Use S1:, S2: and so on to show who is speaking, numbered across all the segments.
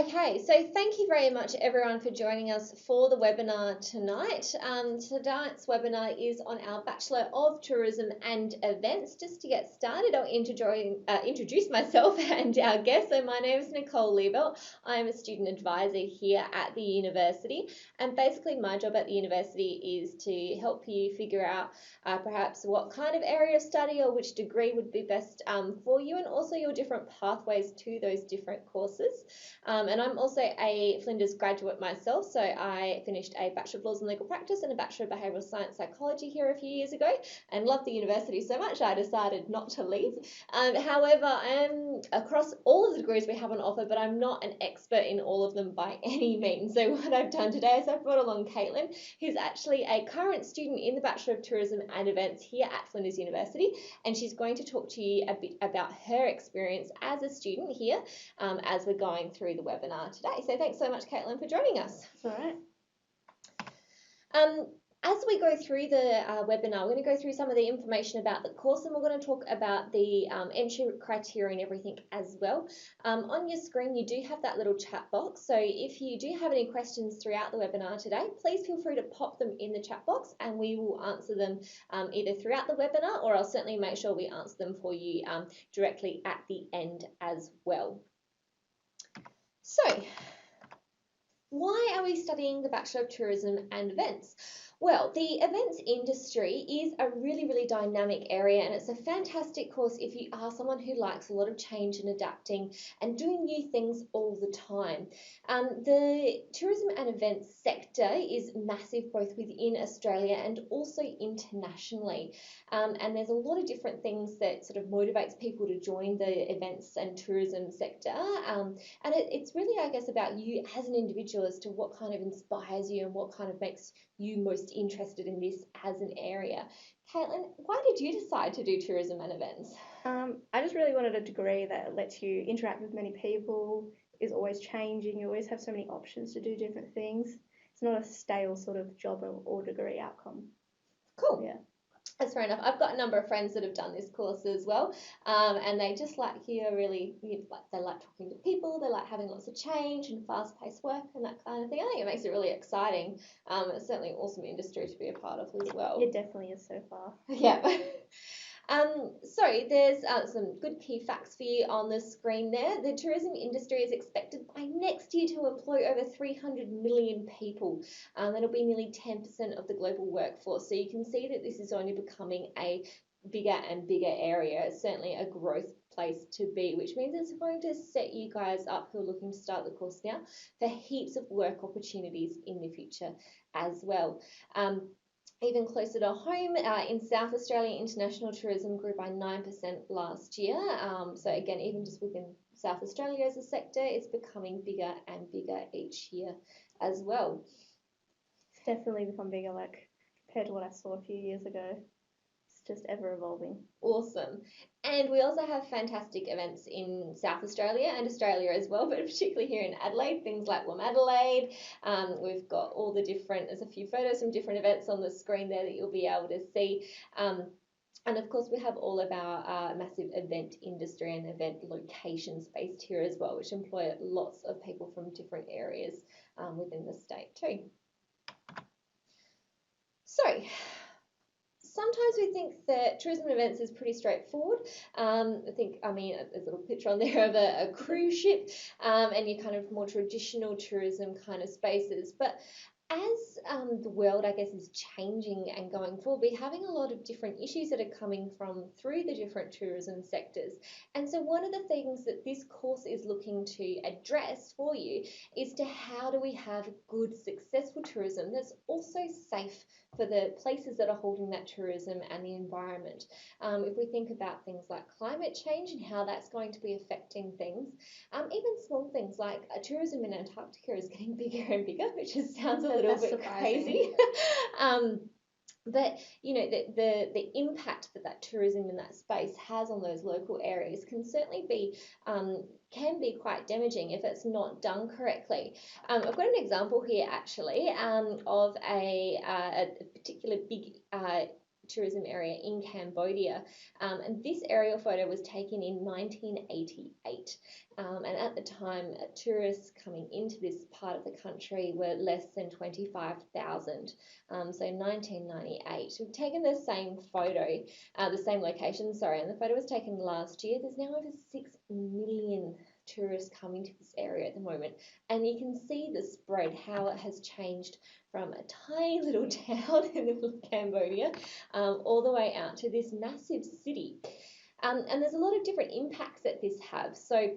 S1: Okay, so thank you very much everyone for joining us for the webinar tonight. Tonight's webinar is on our Bachelor of Tourism and Events. Just to get started, I'll introduce myself and our guest. So my name is Nicole Liebelt. I'm a student advisor here at the university, and basically my job at the university is to help you figure out perhaps what kind of area of study or which degree would be best for you, and also your different pathways to those different courses. And I'm also a Flinders graduate myself, so I finished a Bachelor of Laws and Legal Practice and a Bachelor of Behavioural Science Psychology here a few years ago, and loved the university so much I decided not to leave. However, I am across all of the degrees we have on offer, but I'm not an expert in all of them by any means. So what I've done today is I've brought along Caitlin, who's actually a current student in the Bachelor of Tourism and Events here at Flinders University, and she's going to talk to you a bit about her experience as a student here as we're going through the webinar today. So thanks so much, Caitlin, for joining us.
S2: That's all right.
S1: As we go through the webinar, we're going to go through some of the information about the course, and we're going to talk about the entry criteria and everything as well. On your screen, you do have that little chat box. So if you do have any questions throughout the webinar today, please feel free to pop them in the chat box, and we will answer them either throughout the webinar, or I'll certainly make sure we answer them for you directly at the end as well. So, why are we studying the Bachelor of Tourism and Events? Well, the events industry is a really, really dynamic area, and it's a fantastic course if you are someone who likes a lot of change and adapting and doing new things all the time. The tourism and events sector is massive both within Australia and also internationally. And there's a lot of different things that sort of motivates people to join the events and tourism sector. And it's really, I guess, about you as an individual as to what kind of inspires you and what kind of makes you most interested in this as an area. Caitlin, why did you decide to do tourism and events?
S2: I just really wanted a degree that lets you interact with many people, is always changing, you always have so many options to do different things. It's not a stale sort of job or degree outcome.
S1: Cool.
S2: Yeah.
S1: That's fair enough. I've got a number of friends that have done this course as well, and they just like they like talking to people, they like having lots of change and fast-paced work and that kind of thing. I think it makes it really exciting. It's certainly an awesome industry to be a part of as well.
S2: It definitely is so far.
S1: Yeah. So there's some good key facts for you on the screen there. The tourism industry is expected by next year to employ over 300 million people. That'll be nearly 10% of the global workforce. So you can see that this is only becoming a bigger and bigger area. It's certainly a growth place to be, which means it's going to set you guys up who are looking to start the course now for heaps of work opportunities in the future as well. Even closer to home, in South Australia, international tourism grew by 9% last year. So again, even just within South Australia as a sector, it's becoming bigger and bigger each year as well.
S2: It's definitely become bigger, like compared to what I saw a few years ago. It's just ever evolving.
S1: Awesome. And we also have fantastic events in South Australia and Australia as well, but particularly here in Adelaide, things like Adelaide. We've got all the different, there's a few photos from different events on the screen there that you'll be able to see. And of course, we have all of our massive event industry and event locations based here as well, which employ lots of people from different areas within the state too. So, sometimes we think that tourism and events is pretty straightforward. There's a little picture on there of a cruise ship and your kind of more traditional tourism kind of spaces. But as the world, I guess, is changing and going forward, we're having a lot of different issues that are coming through the different tourism sectors. And so one of the things that this course is looking to address for you is to how do we have good, successful tourism that's also safe for the places that are holding that tourism and the environment. If we think about things like climate change and how that's going to be affecting things, even small things like tourism in Antarctica is getting bigger and bigger, which sounds a little bit crazy. But you know, the impact that tourism in that space has on those local areas can certainly be quite damaging if it's not done correctly. I've got an example here actually of a particular big tourism area in Cambodia. And this aerial photo was taken in 1988. And at the time, tourists coming into this part of the country were less than 25,000. So 1998. We've taken the same photo, the same location, sorry, and the photo was taken last year. There's now over 6 million tourists coming to this area at the moment, and you can see the spread, how it has changed from a tiny little town in the middle of Cambodia all the way out to this massive city. And there's a lot of different impacts that this has. So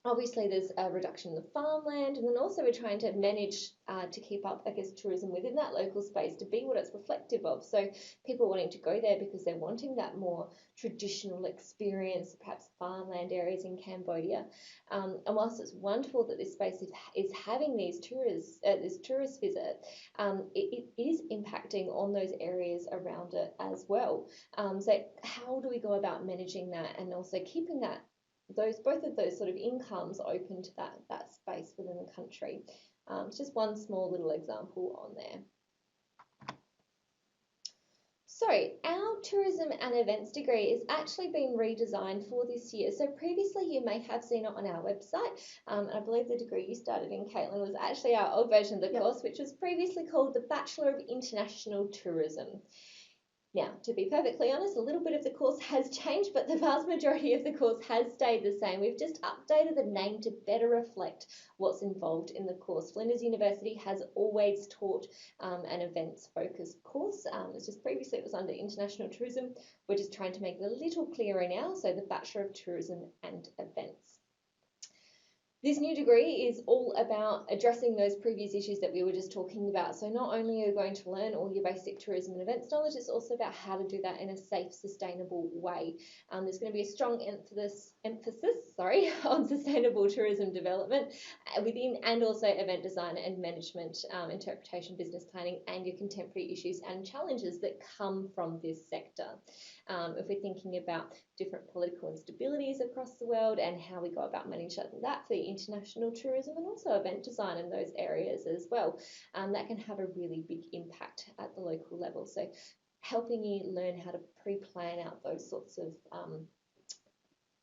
S1: obviously there's a reduction in the farmland, and then also we're trying to manage to keep up, I guess, tourism within that local space to be what it's reflective of. So people wanting to go there because they're wanting that more traditional experience, perhaps farmland areas in Cambodia. And whilst it's wonderful that this space is having these tourists, this tourist visit, it is impacting on those areas around it as well. So how do we go about managing that and also keeping that both of those sort of incomes open to that space within the country? It's just one small little example on there. So our tourism and events degree is actually been redesigned for this year. So previously you may have seen it on our website. And I believe the degree you started in, Caitlin, was actually our old version of the course, which was previously called the Bachelor of International Tourism. Now, to be perfectly honest, a little bit of the course has changed, but the vast majority of the course has stayed the same. We've just updated the name to better reflect what's involved in the course. Flinders University has always taught an events-focused course. It's just previously it was under International Tourism. We're just trying to make it a little clearer now, so the Bachelor of Tourism and Events. This new degree is all about addressing those previous issues that we were just talking about. So not only are you going to learn all your basic tourism and events knowledge, it's also about how to do that in a safe, sustainable way. There's going to be a strong emphasis on sustainable tourism development within and also event design and management, interpretation, business planning, and your contemporary issues and challenges that come from this sector. If we're thinking about different political instabilities across the world and how we go about managing that for international tourism and also event design in those areas as well, that can have a really big impact at the local level. So helping you learn how to pre-plan out those sorts of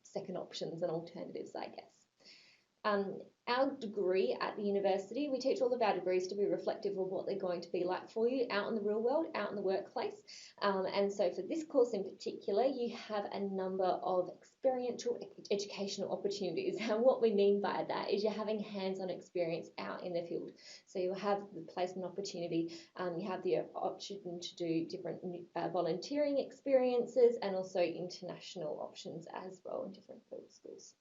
S1: second options and alternatives, I guess. Our degree at the university, we teach all of our degrees to be reflective of what they're going to be like for you out in the real world, out in the workplace. And so for this course in particular, you have a number of experiential educational opportunities. And what we mean by that is you're having hands-on experience out in the field. So you'll have the placement opportunity, you have the option to do different volunteering experiences and also international options as well in different field schools.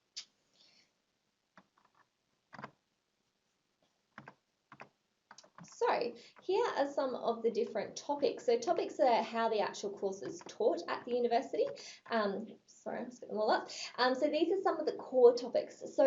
S1: So here are some of the different topics. So topics are how the actual course is taught at the university. Sorry, I'm just getting them all up. So these are some of the core topics. So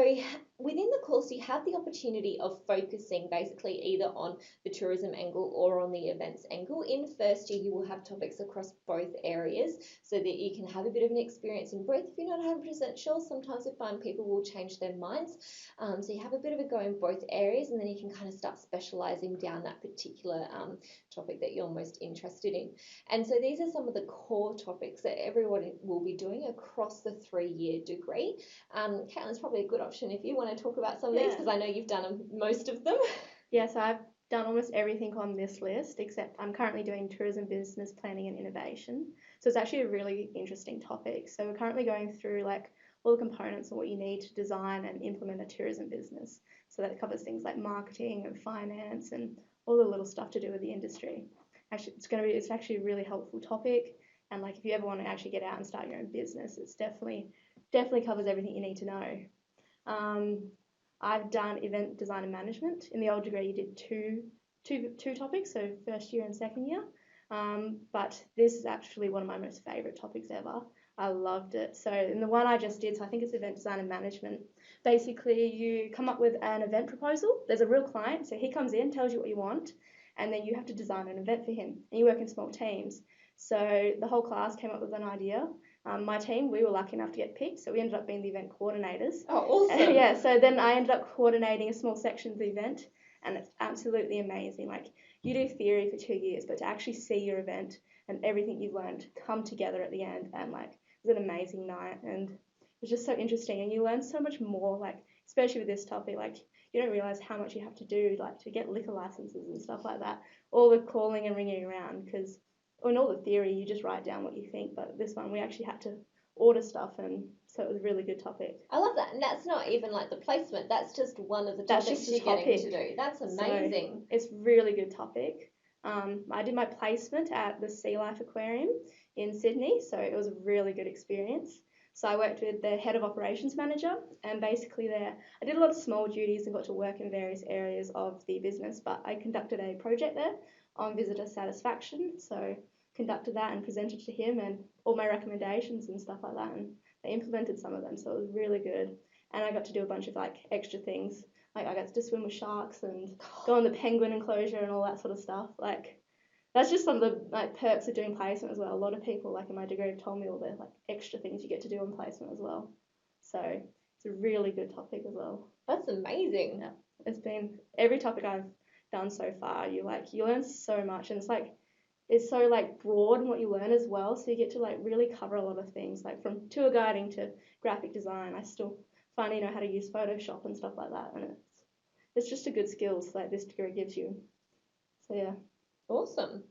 S1: within the course, you have the opportunity of focusing basically either on the tourism angle or on the events angle. In first year, you will have topics across both areas so that you can have a bit of an experience in both. If you're not 100% sure, sometimes we find people will change their minds. So you have a bit of a go in both areas, and then you can kind of start specialising down that particular topic that you're most interested in. And so these are some of the core topics that everyone will be doing across the 3-year degree. Caitlin's probably a good option if you want to talk about some of these, because I know you've done most of them.
S2: Yes, I've done almost everything on this list, except I'm currently doing tourism, business planning and innovation. So it's actually a really interesting topic. So we're currently going through like all the components of what you need to design and implement a tourism business. So that covers things like marketing and finance and all the little stuff to do with the industry. Actually, it's actually a really helpful topic. And like if you ever want to actually get out and start your own business, it's definitely covers everything you need to know. I've done event design and management. In the old degree, you did two topics, so first year and second year. But this is actually one of my most favourite topics ever. I loved it. So in the one I just did, so I think it's event design and management, basically you come up with an event proposal. There's a real client, so he comes in, tells you what you want, and then you have to design an event for him. And you work in small teams. So the whole class came up with an idea. My team, we were lucky enough to get picked, so we ended up being the event coordinators.
S1: Oh, awesome.
S2: Yeah, so then I ended up coordinating a small section of the event, and it's absolutely amazing. Like, you do theory for 2 years, but to actually see your event and everything you've learned come together at the end, and like it was an amazing night, and it was just so interesting, and you learn so much more, like especially with this topic, like you don't realize how much you have to do, like to get liquor licenses and stuff like that, all the calling and ringing around, because in all the theory you just write down what you think, but this one we actually had to order stuff, and so it was a really good topic.
S1: I love that, and that's not even like the placement. That's just one of the
S2: That's
S1: topics
S2: just
S1: you're
S2: a
S1: getting
S2: topic.
S1: to do. That's amazing.
S2: So it's really good topic. I did my placement at the Sea Life Aquarium in Sydney, so it was a really good experience. So I worked with the head of operations manager, and basically there I did a lot of small duties and got to work in various areas of the business, but I conducted a project there on visitor satisfaction, so conducted that and presented to him and all my recommendations and stuff like that, and they implemented some of them, so it was really good. And I got to do a bunch of like extra things, like I got to swim with sharks and go on the penguin enclosure and all that sort of stuff. Like that's just some of the like perks of doing placement as well. A lot of people like in my degree have told me all the like extra things you get to do on placement as well. So it's a really good topic as well.
S1: That's amazing.
S2: Yeah, it's been every topic I've done so far. You learn so much, and it's so like broad in what you learn as well. So you get to like really cover a lot of things, like from tour guiding to graphic design. I still finally know how to use Photoshop and stuff like that, and it's just a good skills like this degree gives you. So yeah.
S1: Awesome.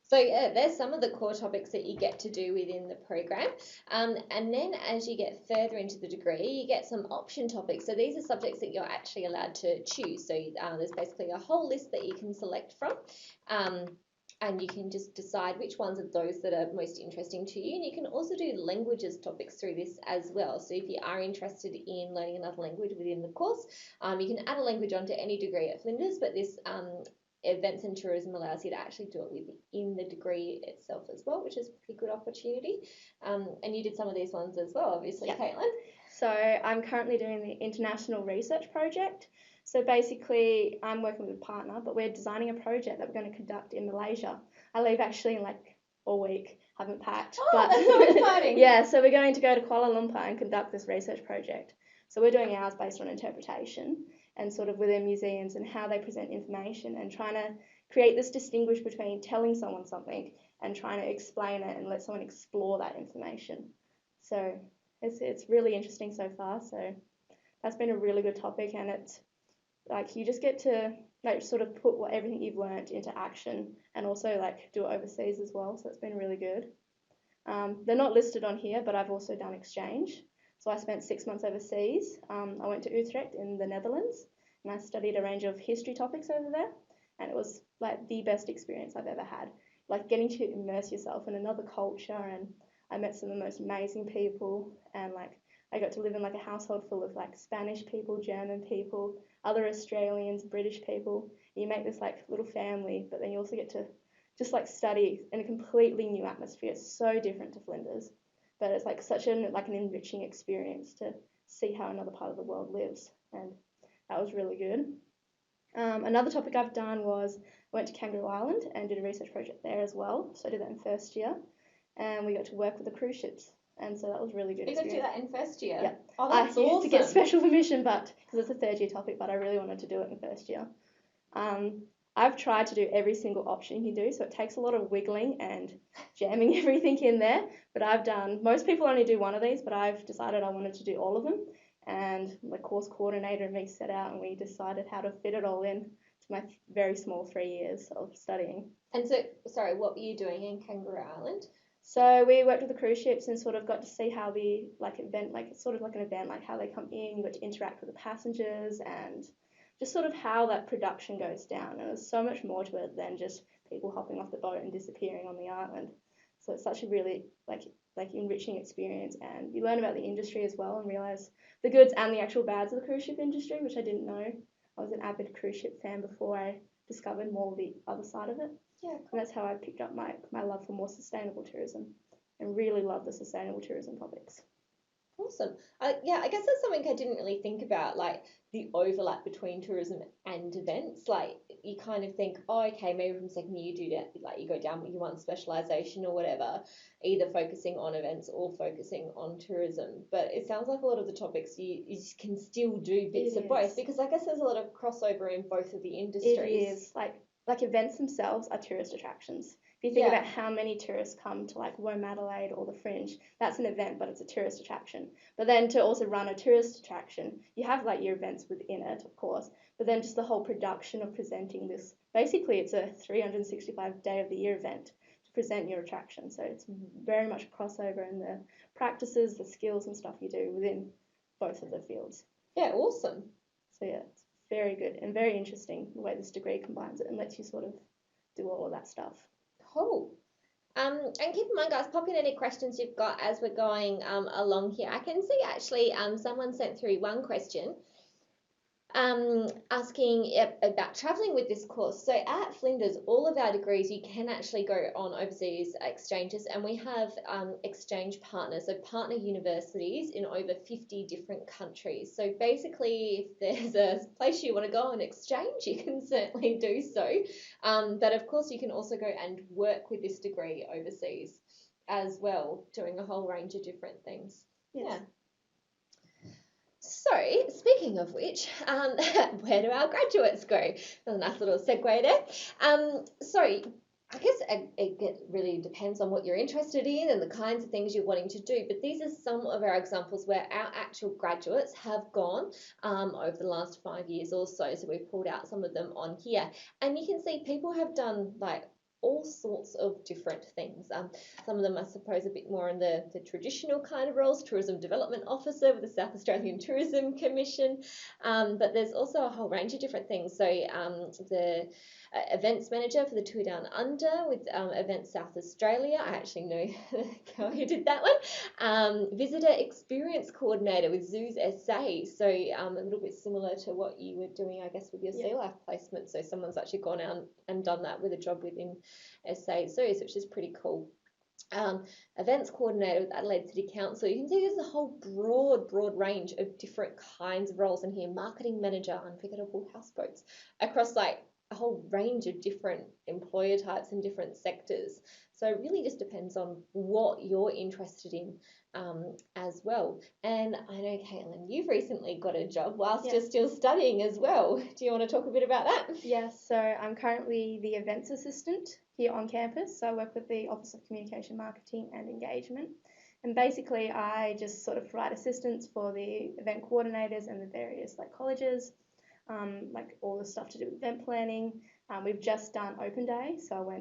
S1: So yeah, there's some of the core topics that you get to do within the program. And then as you get further into the degree, you get some option topics. So these are subjects that you're actually allowed to choose. So there's basically a whole list that you can select from. And you can just decide which ones of those that are most interesting to you. And you can also do languages topics through this as well. So if you are interested in learning another language within the course, you can add a language onto any degree at Flinders, but this events and tourism allows you to actually do it within the degree itself as well, which is a pretty good opportunity. And you did some of these ones as well, obviously,
S2: yeah.
S1: Caitlin.
S2: So I'm currently doing the international research project. So basically I'm working with a partner, but we're designing a project that we're going to conduct in Malaysia. I leave actually in like a week, haven't packed.
S1: Oh,
S2: but
S1: that's so exciting.
S2: Yeah, so we're going to go to Kuala Lumpur and conduct this research project. So we're doing ours based on interpretation and sort of within museums and how they present information, and trying to create this distinguish between telling someone something and trying to explain it and let someone explore that information. So it's really interesting so far. So that's been a really good topic, and it's like you just get to like sort of put everything you've learned into action, and also like do it overseas as well. So it's been really good. They're not listed on here, but I've also done exchange. So I spent 6 months overseas. I went to Utrecht in the Netherlands, and I studied a range of history topics over there, and it was like the best experience I've ever had. Like getting to immerse yourself in another culture, and I met some of the most amazing people, and like I got to live in like a household full of like Spanish people, German people, other Australians, British people. You make this like little family, but then you also get to just like study in a completely new atmosphere. It's so different to Flinders, but it's like such an enriching experience to see how another part of the world lives, and that was really good. Another topic I've done was I went to Kangaroo Island and did a research project there as well. So I did that in first year, and we got to work with the cruise ships, and so that was really good.
S1: You got to do that in first year?
S2: Yeah.
S1: Oh, that's awesome.
S2: I used to get special permission, but because it's a third year topic, but I really wanted to do it in first year. I've tried to do every single option you can do, so it takes a lot of wiggling and jamming everything in there, but most people only do one of these, but I've decided I wanted to do all of them, and the course coordinator and me set out, and we decided how to fit it all in to my very small 3 years of studying.
S1: And so, sorry, what were you doing in Kangaroo Island?
S2: So we worked with the cruise ships and sort of got to see how the event, it's sort of like an event, like how they come in, you got to interact with the passengers, and just sort of how that production goes down. And there's so much more to it than just people hopping off the boat and disappearing on the island. So it's such a really enriching experience, and you learn about the industry as well and realize the goods and the actual bads of the cruise ship industry, which I didn't know. I was an avid cruise ship fan before I discovered more of the other side of it.
S1: Yeah, cool.
S2: And that's how I picked up my love for more sustainable tourism, and really love the sustainable tourism topics.
S1: Awesome. I guess that's something I didn't really think about, like the overlap between tourism and events. Like you kind of think, oh, okay, maybe from second year you do that, like you go down you want specialisation or whatever, either focusing on events or focusing on tourism. But it sounds like a lot of the topics you can still do bits of both, because I guess there's a lot of crossover in both of the industries.
S2: It is. Like events themselves are tourist attractions. If you think
S1: Yeah.
S2: about how many tourists come to like Womadelaide or the Fringe, that's an event, but it's a tourist attraction. But then to also run a tourist attraction, you have like your events within it, of course, but then just the whole production of presenting this. Basically, it's a 365 day of the year event to present your attraction. So it's very much a crossover in the practices, the skills and stuff you do within both of the fields.
S1: Yeah, awesome.
S2: So yeah, it's very good and very interesting the way this degree combines it and lets you sort of do all of that stuff.
S1: Cool. And keep in mind, guys, pop in any questions you've got as we're going along here. I can see actually someone sent through one question asking about traveling with this course. So at Flinders, all of our degrees, you can actually go on overseas exchanges, and we have exchange partners, so partner universities in over 50 different countries. So basically, if there's a place you want to go on exchange, you can certainly do so. But of course, you can also go and work with this degree overseas as well, doing a whole range of different things.
S2: Yes.
S1: Yeah. So, speaking of which, where do our graduates go? That's a nice little segue there. So, I guess it really depends on what you're interested in and the kinds of things you're wanting to do. But these are some of our examples where our actual graduates have gone over the last 5 years or so. So, we've pulled out some of them on here. And you can see people have done like all sorts of different things. Some of them, I suppose, a bit more in the traditional kind of roles, Tourism Development Officer with the South Australian Tourism Commission, but there's also a whole range of different things. So the events manager for the Tour Down Under with Events South Australia. I actually know the girl who did that one. Visitor Experience Coordinator with Zoos SA. So a little bit similar to what you were doing, I guess, with your Sea Life placement. So someone's actually gone out and done that with a job within SA Zoos, which is pretty cool. Events coordinator with Adelaide City Council. You can see there's a whole broad range of different kinds of roles in here. Marketing manager, Unforgettable Houseboats, across like a whole range of different employer types and different sectors. So it really just depends on what you're interested in as well. And I know, Caitlin, you've recently got a job whilst you're still studying as well. Do you want to talk a bit about that?
S2: Yes, so I'm currently the events assistant here on campus. So I work with the Office of Communication, Marketing and Engagement. And basically I just sort of provide assistance for the event coordinators and the various like colleges, like all the stuff to do with event planning. We've just done Open Day, so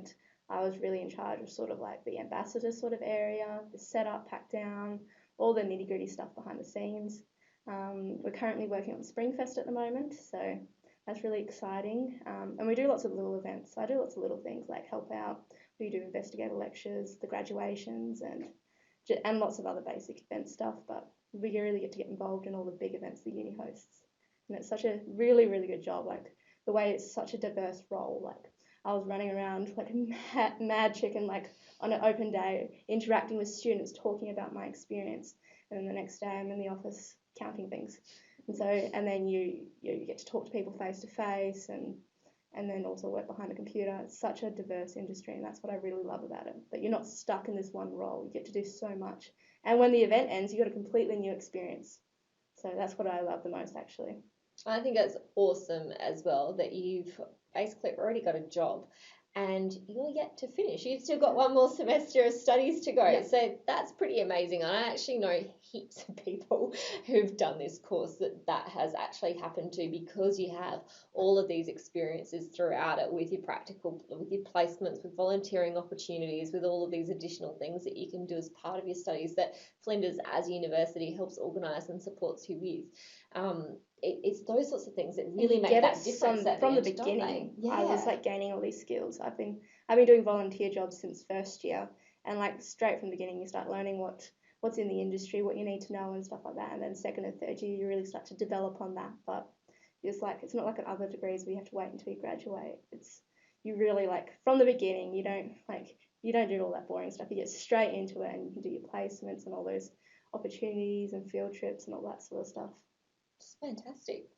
S2: I was really in charge of sort of like the ambassador sort of area, the setup, pack down, all the nitty gritty stuff behind the scenes. We're currently working on Springfest at the moment, so that's really exciting. And we do lots of little events. So I do lots of little things like help out. We do investigator lectures, the graduations, and lots of other basic event stuff. But we really get to get involved in all the big events the uni hosts. And it's such a really, really good job. Like the way it's such a diverse role. Like I was running around like a mad chicken, like on an open day, interacting with students, talking about my experience. And then the next day I'm in the office counting things. And then you get to talk to people face to face and then also work behind a computer. It's such a diverse industry, and that's what I really love about it. That you're not stuck in this one role. You get to do so much. And when the event ends, you got a completely new experience. So that's what I love the most, actually.
S1: I think that's awesome as well that you've basically already got a job and you're yet to finish. You've still got one more semester of studies to go.
S2: Yeah.
S1: So that's pretty amazing. I actually know heaps of people who've done this course that has actually happened to, because you have all of these experiences throughout it with your practical, with your placements, with volunteering opportunities, with all of these additional things that you can do as part of your studies that Flinders as a university helps organise and supports you with. It's those sorts of things that really make that difference
S2: from the beginning.
S1: Yeah.
S2: I was like gaining all these skills. I've been doing volunteer jobs since first year, and like straight from the beginning you start learning what's in the industry, what you need to know and stuff like that. And then second and third year you really start to develop on that. But it's not like at other degrees where you have to wait until you graduate. You really like from the beginning you don't do all that boring stuff. You get straight into it and you can do your placements and all those opportunities and field trips and all that sort of stuff.
S1: It's fantastic.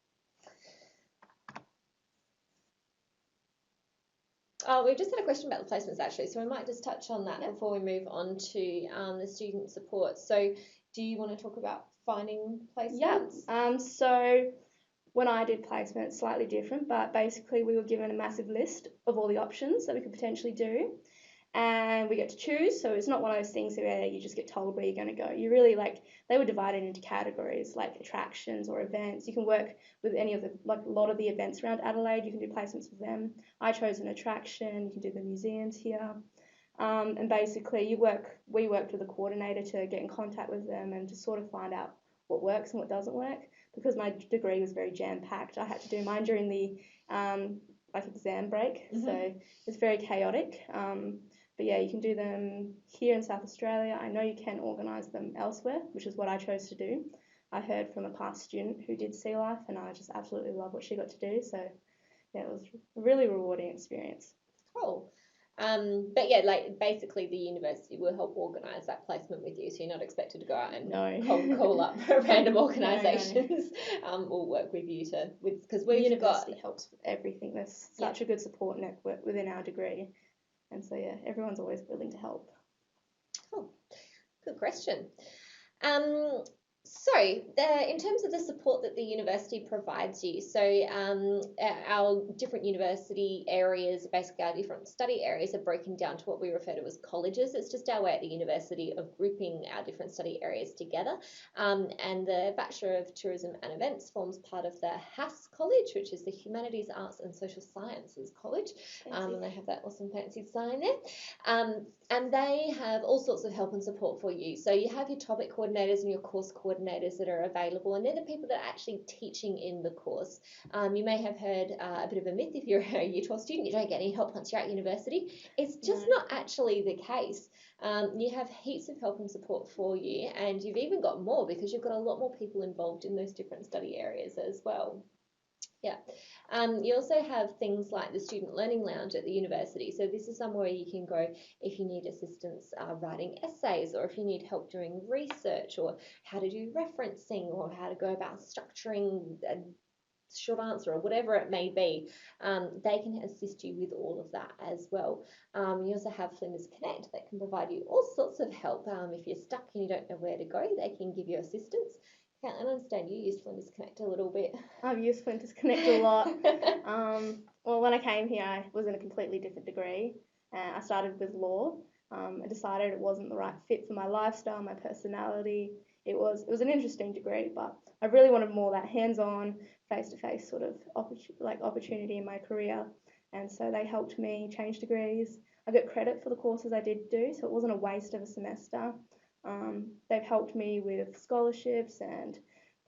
S1: Oh, we've just had a question about the placements actually, so we might just touch on that before we move on to the student support. So do you want to talk about finding placements?
S2: Yeah. So when I did placements, slightly different, but basically we were given a massive list of all the options that we could potentially do. and we get to choose. So it's not one of those things where you just get told where you're going to go. You really they were divided into categories like attractions or events. You can work with any of the a lot of the events around Adelaide. You can do placements with them. I chose an attraction. You can do the museums here. And basically we worked with a coordinator to get in contact with them and to sort of find out what works and what doesn't work, because my degree was very jam-packed. I had to do mine during the exam break, so it's very chaotic. But yeah, you can do them here in South Australia. I know you can organise them elsewhere, which is what I chose to do. I heard from a past student who did Sea Life, and I just absolutely love what she got to do. So yeah, it was a really rewarding experience.
S1: Cool. But yeah, basically the university will help organise that placement with you, so you're not expected to go out and call up random organisations. No. We'll work with you because
S2: the university helps with everything. There's such a good support network within our degree, and so yeah, everyone's always willing to help.
S1: Cool. Good question. So, in terms of the support that the university provides you, so our different university areas, basically our different study areas, are broken down to what we refer to as colleges. It's just our way at the university of grouping our different study areas together. And the Bachelor of Tourism and Events forms part of the HAS College, which is the Humanities, Arts and Social Sciences College. And they have that awesome fancy sign there. And they have all sorts of help and support for you. So you have your topic coordinators and your course coordinators that are available, and they're the people that are actually teaching in the course. You may have heard a bit of a myth if you're a Year 12 student, you don't get any help once you're at university. It's just not actually the case. You have heaps of help and support for you, and you've even got more because you've got a lot more people involved in those different study areas as well. Yeah. You also have things like the Student Learning Lounge at the university. So this is somewhere you can go if you need assistance writing essays, or if you need help doing research, or how to do referencing, or how to go about structuring a short answer, or whatever it may be. They can assist you with all of that as well. You also have Flinders Connect that can provide you all sorts of help. If you're stuck and you don't know where to go, they can give you assistance. I understand you use Flinders Connect a little bit.
S2: I've used Flinders Connect a lot. Well, when I came here, I was in a completely different degree. I started with law. I decided it wasn't the right fit for my lifestyle, my personality. It was an interesting degree, but I really wanted more that hands-on, face-to-face sort of opportunity in my career. And so they helped me change degrees. I got credit for the courses I did do, so it wasn't a waste of a semester. They've helped me with scholarships and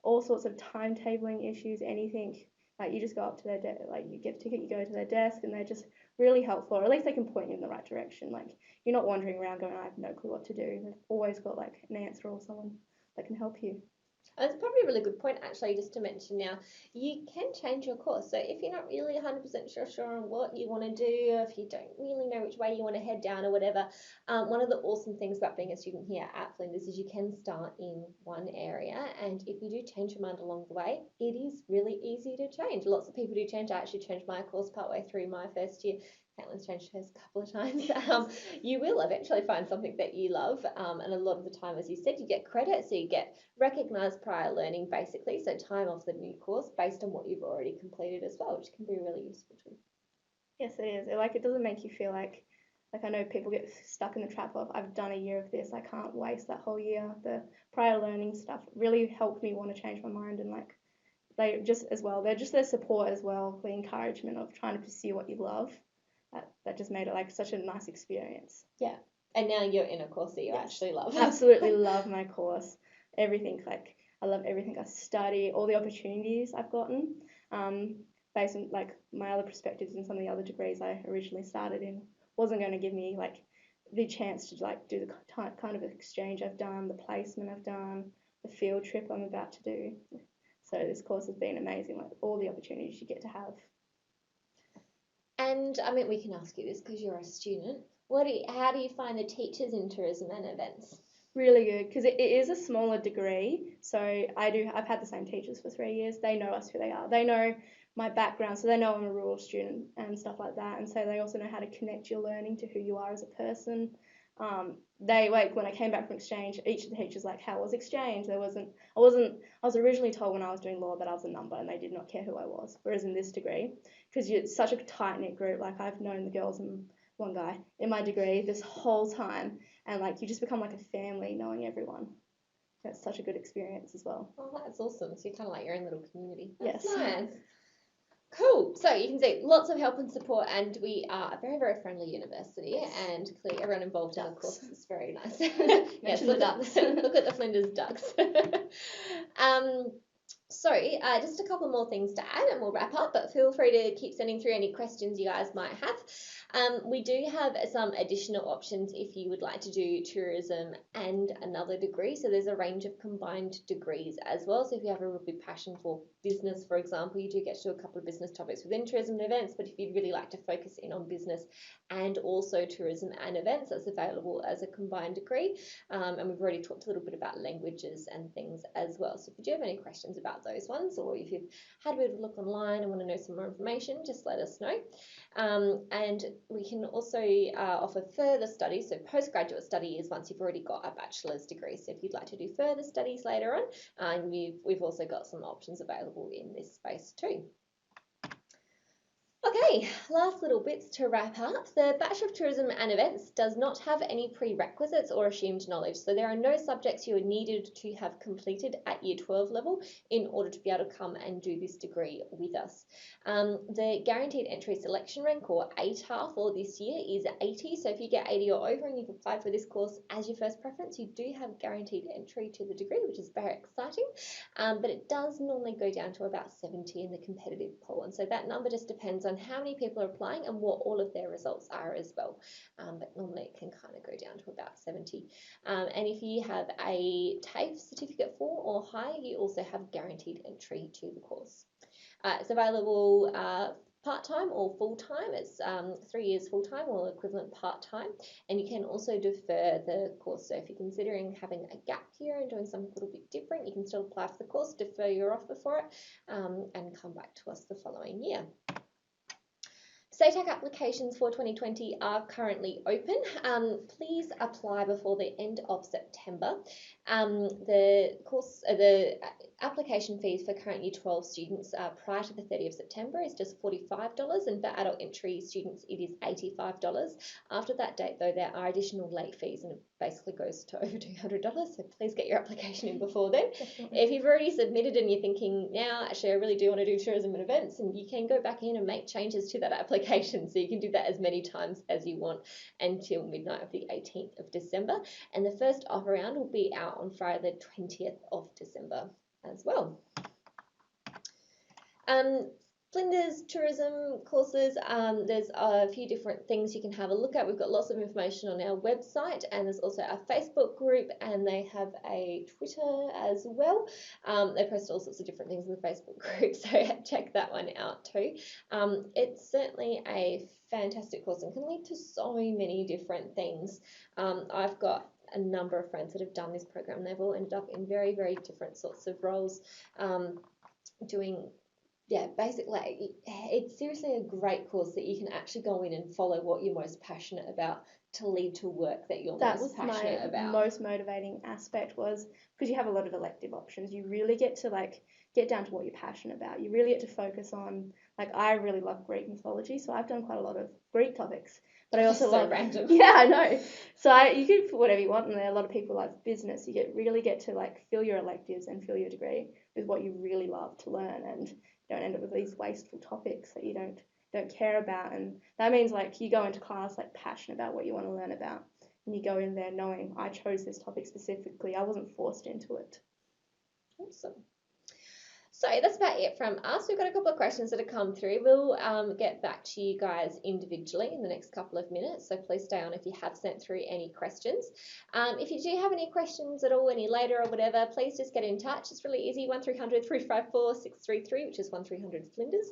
S2: all sorts of timetabling issues, anything. Like you just go up to their desk, like you get a ticket, you go to their desk, and they're just really helpful, or at least they can point you in the right direction. Like you're not wandering around going, I have no clue what to do. They've always got like an answer or someone that can help you.
S1: That's probably a really good point, actually, just to mention now. You can change your course. So if you're not really 100% sure on what you want to do, or if you don't really know which way you want to head down or whatever, one of the awesome things about being a student here at Flinders is you can start in one area, and if you do change your mind along the way, it is really easy to change. Lots of people do change. I actually changed my course partway through my first year. Caitlin's changed hers a couple of times. You will eventually find something that you love, and a lot of the time, as you said, you get credit, so you get recognised prior learning, basically, so time off the new course based on what you've already completed as well, which can be really useful too.
S2: Yes, it is. It doesn't make you feel like I know people get stuck in the trap of, I've done a year of this, I can't waste that whole year. The prior learning stuff really helped me want to change my mind, and they're just their support as well, the encouragement of trying to pursue what you love. That just made it such a nice experience.
S1: Yeah, and now you're in a course that you actually love.
S2: Absolutely love my course. Everything, I love everything I study, all the opportunities I've gotten, based on my other perspectives in some of the other degrees I originally started in wasn't going to give me the chance to do the kind of exchange I've done, the placement I've done, the field trip I'm about to do. So this course has been amazing, all the opportunities you get to have.
S1: And I mean, we can ask you this because you're a student. How do you find the teachers in tourism and events?
S2: Really good, because it is a smaller degree. So I've had the same teachers for 3 years. They know us who they are. They know my background, so they know I'm a rural student and stuff like that. And so they also know how to connect your learning to who you are as a person. When I came back from exchange, each of the teachers how was exchange? I was originally told when I was doing law that I was a number, and they did not care who I was. Whereas in this degree, because it's such a tight knit group, I've known the girls in one guy in my degree this whole time, and like you just become like a family knowing everyone. That's such a good experience as well.
S1: Oh, that's awesome. So you're kind of like your own little community. That's
S2: Yes.
S1: nice. Cool. So you can see lots of help and support, and we are a very, very friendly university, and clearly everyone involved in the course is very nice. Yes, look at the Flinders Ducks. So just a couple more things to add and we'll wrap up, but feel free to keep sending through any questions you guys might have. We do have some additional options if you would like to do tourism and another degree. So there's a range of combined degrees as well. So if you have a real big passion for business, for example, you do get to do a couple of business topics within tourism and events, but if you'd really like to focus in on business and also tourism and events, that's available as a combined degree. And we've already talked a little bit about languages and things as well. So if you do have any questions about those ones, or if you've had a bit of a look online and want to know some more information, just let us know. And we can also offer further studies. So postgraduate study is once you've already got a bachelor's degree. So if you'd like to do further studies later on, we've also got some options available in this space too. Okay, last little bits to wrap up. The Bachelor of Tourism and Events does not have any prerequisites or assumed knowledge, so there are no subjects you are needed to have completed at Year 12 level in order to be able to come and do this degree with us. The Guaranteed Entry Selection Rank, or ATAR, for this year is 80, so if you get 80 or over and you've applied for this course as your first preference, you do have guaranteed entry to the degree, which is very exciting, but it does normally go down to about 70 in the competitive pool, and so that number just depends on how many people are applying and what all of their results are as well. But normally it can kind of go down to about 70. And if you have a TAFE certificate 4 or higher, you also have guaranteed entry to the course. It's available part-time or full-time. It's 3 years full-time or equivalent part-time, and you can also defer the course. So if you're considering having a gap year and doing something a little bit different, you can still apply for the course, defer your offer for it, and come back to us the following year. SATAC applications for 2020 are currently open. Please apply before the end of September. The application fees for current Year 12 students prior to the 30th of September is just $45, and for adult entry students it is $85. After that date, though, there are additional late fees, and it basically goes to over $200, so please get your application in before then.
S2: Definitely.
S1: If you've already submitted and you're thinking, now actually I really do want to do tourism and events, and you can go back in and make changes to that application, so you can do that as many times as you want until midnight of the 18th of December, and the first offer round will be out on Friday the 20th of December as well. Flinders tourism courses, there's a few different things you can have a look at. We've got lots of information on our website, and there's also a Facebook group, and they have a Twitter as well. They post all sorts of different things in the Facebook group, so check that one out too. It's certainly a fantastic course and can lead to so many different things. I've got a number of friends that have done this program. They've all ended up in very, very different sorts of roles, doing basically, it's seriously a great course that you can actually go in and follow what you're most passionate about to lead to work that you're most passionate about. That was
S2: my most motivating aspect, was because you have a lot of elective options. You really get to get down to what you're passionate about. You really get to focus on, I really love Greek mythology, so I've done quite a lot of Greek topics. But I also love
S1: random.
S2: Yeah, I know. So you can put whatever you want in there. A lot of people like business. You really get to fill your electives and fill your degree with what you really love to learn, and don't end up with these wasteful topics that you don't care about. And that means you go into class passionate about what you want to learn about, and you go in there knowing I chose this topic specifically. I wasn't forced into it.
S1: Awesome. So that's about it from us. We've got a couple of questions that have come through. We'll get back to you guys individually in the next couple of minutes, so please stay on if you have sent through any questions. If you do have any questions at all, any later or whatever, please just get in touch. It's really easy, 1300 354 633, which is 1300 Flinders,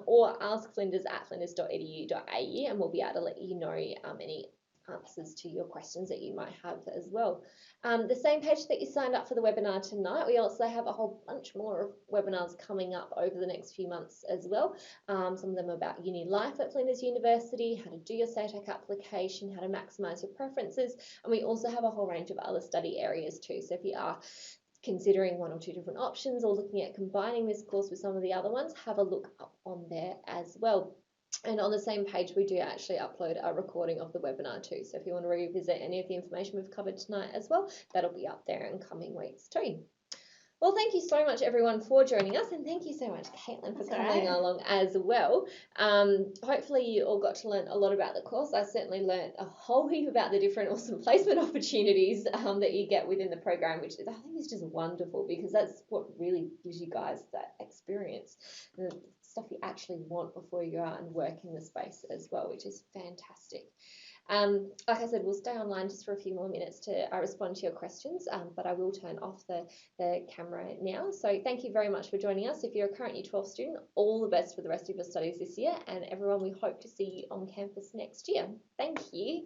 S1: or ask flinders@flinders.edu.au, and we'll be able to let you know any answers to your questions that you might have as well. The same page that you signed up for the webinar tonight, we also have a whole bunch more webinars coming up over the next few months as well. Some of them are about uni life at Flinders University, how to do your SATAC application, how to maximise your preferences, and we also have a whole range of other study areas too. So if you are considering one or two different options or looking at combining this course with some of the other ones, have a look up on there as well. And on the same page, we do actually upload a recording of the webinar too. So if you want to revisit any of the information we've covered tonight as well, that'll be up there in coming weeks too. Well, thank you so much, everyone, for joining us, and thank you so much, Caitlin, for coming along as well. Hopefully, you all got to learn a lot about the course. I certainly learned a whole heap about the different awesome placement opportunities that you get within the program, which I think is just wonderful, because that's what really gives you guys that experience, the stuff you actually want before you go out and work in the space as well, which is fantastic. Like I said, we'll stay online just for a few more minutes to respond to your questions, but I will turn off the camera now. So thank you very much for joining us. If you're a current Year 12 student, all the best for the rest of your studies this year, and everyone, we hope to see you on campus next year. Thank you.